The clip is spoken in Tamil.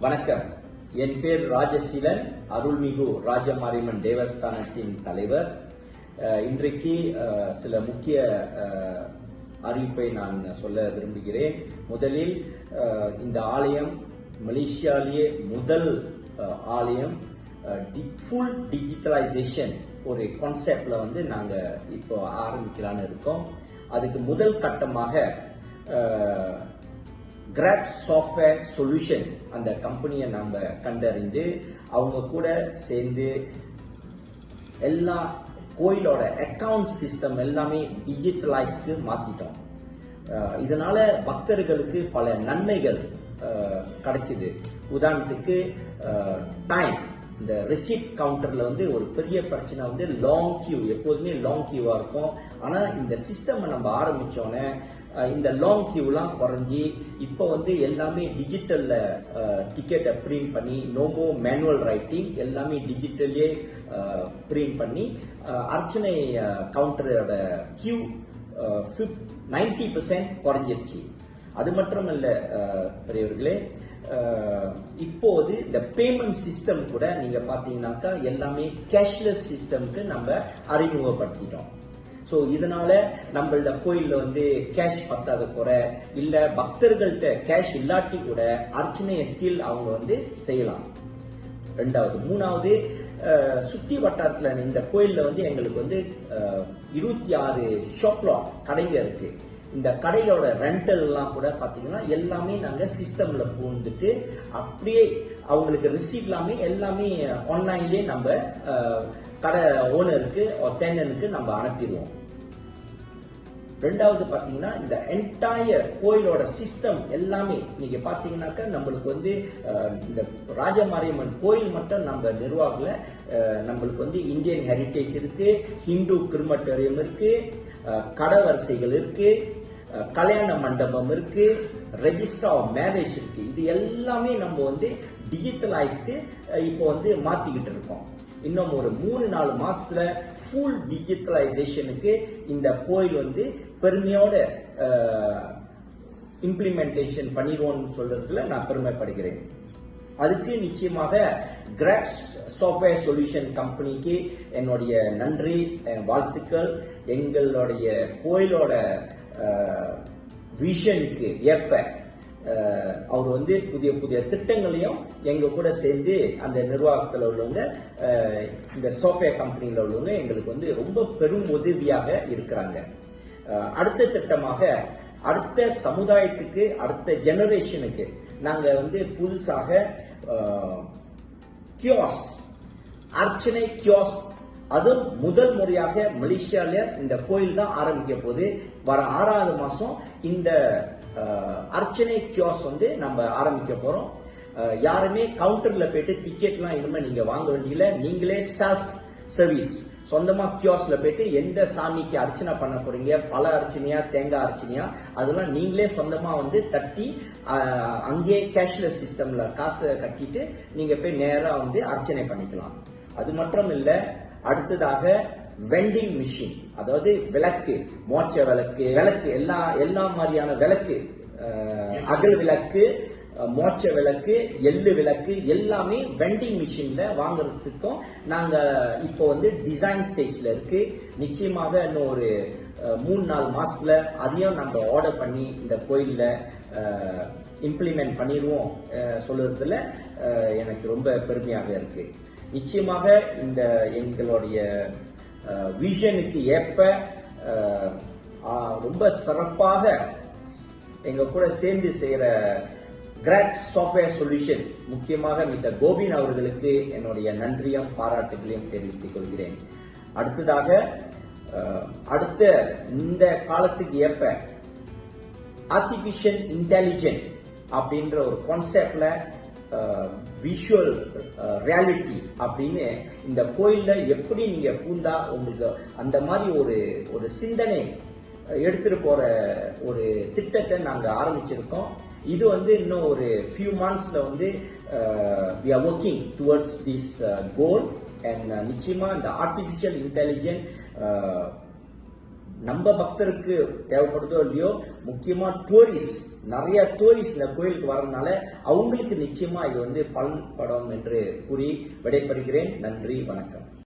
வணக்கம். என் பேர் ராஜசீலன், அருள்மிகு ராஜமாரியம்மன் தேவஸ்தானத்தின் தலைவர். இன்றைக்கு சில முக்கிய அறிவிப்பை நான் சொல்ல விரும்புகிறேன். முதலில் இந்த ஆலயம் மலேசியாலேயே முதல் ஆலயம் ஃபுல் டிஜிட்டலைசேஷன் ஒரு கான்செப்ட்ல நாங்க இப்போ ஆரம்பிக்கலான்னு இருக்கோம். அதுக்கு முதல் கட்டமாக கிராப் சாஃப்ட்வேர் சொல்யூஷன் அந்த கம்பெனியை நம்ம கண்டறிந்து அவங்க கூட சேர்ந்து எல்லா கோயிலோட அக்கவுண்ட் சிஸ்டம் எல்லாமே டிஜிட்டலைஸ்க்கு மாத்திட்டோம். இதனால பக்தர்களுக்கு பல நன்மைகள் கிடைக்குது. உதாரணத்துக்கு டைம், இந்த ரெசிப்ட் கவுண்டர்ல ஒரு பெரிய பிரச்சனை லாங் கியூ, எப்போதுமே லாங் கியூவா இருக்கும். ஆனா இந்த சிஸ்டம் நம்ம ஆரம்பிச்சோன்னே இந்த லாங் கியூலாம் குறைஞ்சி இப்போ எல்லாமே டிஜிட்டல்ல டிக்கெட்டை பிரிண்ட் பண்ணி நோ மோர் மேனுவல் ரைட்டிங், எல்லாமே டிஜிட்டல்லே பிரிண்ட் பண்ணி அர்ச்சனை கவுண்டரோட கியூ 90% குறைஞ்சிருச்சு. அது மட்டும் இல்ல பெரியவர்களே, இப்போது இந்த பேமெண்ட் சிஸ்டம் கூட நீங்க பாத்தீங்கன்னாக்கா எல்லாமே கேஷ்லெஸ் சிஸ்டம்க்கு நம்ம அறிமுகப்படுத்திட்டோம். ஸோ இதனால நம்மளோட கோயில்ல கேஷ் பத்தாத குறை இல்ல பக்தர்கள்ட்ட கேஷ் இல்லாட்டி கூட அர்ச்சனையை ஸ்டில் அவங்க செய்யலாம். ரெண்டாவது. மூணாவது, சுத்தி வட்டாரத்துல இந்த கோயில்ல எங்களுக்கு 26 ஷாப்லாட் கடைங்க இருக்கு. இந்த கடையோட ரெண்டல் எல்லாம் கூட பாத்தீங்கன்னா எல்லாமே நாங்க சிஸ்டம்ல பூந்துட்டு அப்படியே அவங்களுக்கு ரிசீவ் எல்லாமே ஆன்லைன்லயே நம்ம கடை ஓனருக்கு டெனனுக்கு நம்ம அனுப்பிடுவோம். ரெண்டாவது பாத்தீங்கன்னா இந்த என்டையர் கோயிலோட சிஸ்டம் எல்லாமே நீங்க பாத்தீங்கன்னாக்கா நம்மளுக்கு இந்த ராஜமாரியம்மன் கோயில் மட்டும் நம்ம நிர்வாகல நம்மளுக்கு இந்தியன் ஹெரிட்டேஜ் இருக்கு, ஹிந்து கிரிமட்டோரியம் இருக்கு, கடவரிசைகள் இருக்கு, கல்யாண மண்டபம் இருக்கு, ரெஜிஸ்டர் ஆஃப் மேரேஜ் இருக்கு. இது எல்லாமே நம்ம டிஜிட்டலைஸ்க்கு இப்போ மாத்திக்கிட்டு இருக்கோம். இன்னும் ஒரு 3-4 மாசத்துல ஃபுல் டிஜிட்டலைசேஷனுக்கு இந்த கோயில் பெருமையோட இம்ப்ளிமெண்டேஷன் பண்ணிடுவோம்னு சொல்றதுல நான் பெருமைப்படுகிறேன். அதுக்கு நிச்சயமாக கிராப் சாஃப்ட்வேர் சொல்யூஷன் கம்பெனிக்கு என்னுடைய நன்றி, வாழ்த்துக்கள். எங்களுடைய கோயிலோட விஷனுக்கு ஏற்ப அவர் புதிய புதிய திட்டங்களையும் எங்க கூட சேர்ந்து அந்த நிர்வாகத்தில் உள்ளவங்க, இந்த சாஃப்ட்வேர் கம்பெனியில் உள்ளவங்க எங்களுக்கு ரொம்ப பெரும் உதவியாக இருக்கிறாங்க. அடுத்த திட்டமாக அடுத்த சமுதாயத்துக்கு, அடுத்த ஜெனரேஷனுக்கு நாங்க புதுசாக கியோஸ், அர்ச்சனை கியோஸ், அது முதல் முறையாக மலேசியால இந்த கோயில் தான் ஆரம்பிக்க போது. வர 6வது மாசம் இந்த அர்ச்சனை கியோஸ் நம்ம ஆரம்பிக்க போறோம். யாருமே கவுண்டர்ல போயிட்டு டிக்கெட்லாம் இனிமே நீங்க வாங்க வேண்டியல, நீங்களே செல்ஃப் சர்வீஸ் சொந்தமா கியோஸ்ல போயிட்டு எந்த சாமிக்கு அர்ச்சனை பண்ண போறீங்க, பல அர்ச்சனையா தேங்காய் அர்ச்சனையா, அதெல்லாம் நீங்களே சொந்தமா தட்டி அங்கே கேஷ்லெஸ் சிஸ்டம்ல காசை கட்டிட்டு நீங்க போய் நேரா அர்ச்சனை பண்ணிக்கலாம். அது மட்டும் இல்ல, அடுத்ததாக வெண்டிங் மிஷின், அதாவது விளக்கு, மோட்ச விளக்கு, எல்லா மாதிரியான விளக்கு, அகல் விளக்கு, மோட்ச விளக்கு, எள்ளு விளக்கு எல்லாமே வெண்டிங் மிஷின்ல வாங்குறதுக்கும் நாங்க இப்போ டிசைன் ஸ்டேஜ்ல இருக்கு. நிச்சயமாக இன்னும் ஒரு 3-4 மாசத்துல அதையும் நம்ம ஆர்டர் பண்ணி இந்த கோயில்ல இம்ப்ளிமெண்ட் பண்ணிடுவோம் சொல்றதுல எனக்கு ரொம்ப பெருமையாக இருக்கு. நிச்சயமாக இந்த எங்களுடைய விஷனுக்கு ஏற்ப ரொம்ப சிறப்பாக எங்க கூட சேர்ந்து செய்யற கிராப் சாஃப்ட்வேர் சொல்யூஷன், முக்கியமாக மிஸ்டர் கோபின் அவர்களுக்கு என்னுடைய நன்றியும் பாராட்டுகளையும் தெரிவித்துக் கொள்கிறேன். அடுத்ததாக அடுத்த இந்த காலத்துக்கு ஏற்ப ஆர்டிபிஷியல் இன்டெலிஜென்ட் அப்படின்ற ஒரு கான்செப்ட்ல விஷுவல் ரியாலிட்டி அப்படின்னு இந்த கோயில்ல எப்படி நீங்க பூந்தா உங்களுக்கு அந்த மாதிரி ஒரு சிந்தனை எடுத்துட்டு போற ஒரு திட்டத்தை நாங்க ஆரம்பிச்சிருக்கோம். இது இன்னும் ஒரு few monthsல we are working towards this goal and நிச்சயமா இந்த ஆர்டிபிஷியல் இன்டெலிஜென்ட் நம்ம பக்தருக்கு தேவைப்படுதோ இல்லையோ, முக்கியமா டூரிஸ்ட் நிறைய டூரிஸ்ட் இந்த கோயிலுக்கு வரதுனால அவங்களுக்கு நிச்சயமா இது பலன்படும் என்று கூறி விடைபெறுகிறேன். நன்றி, வணக்கம்.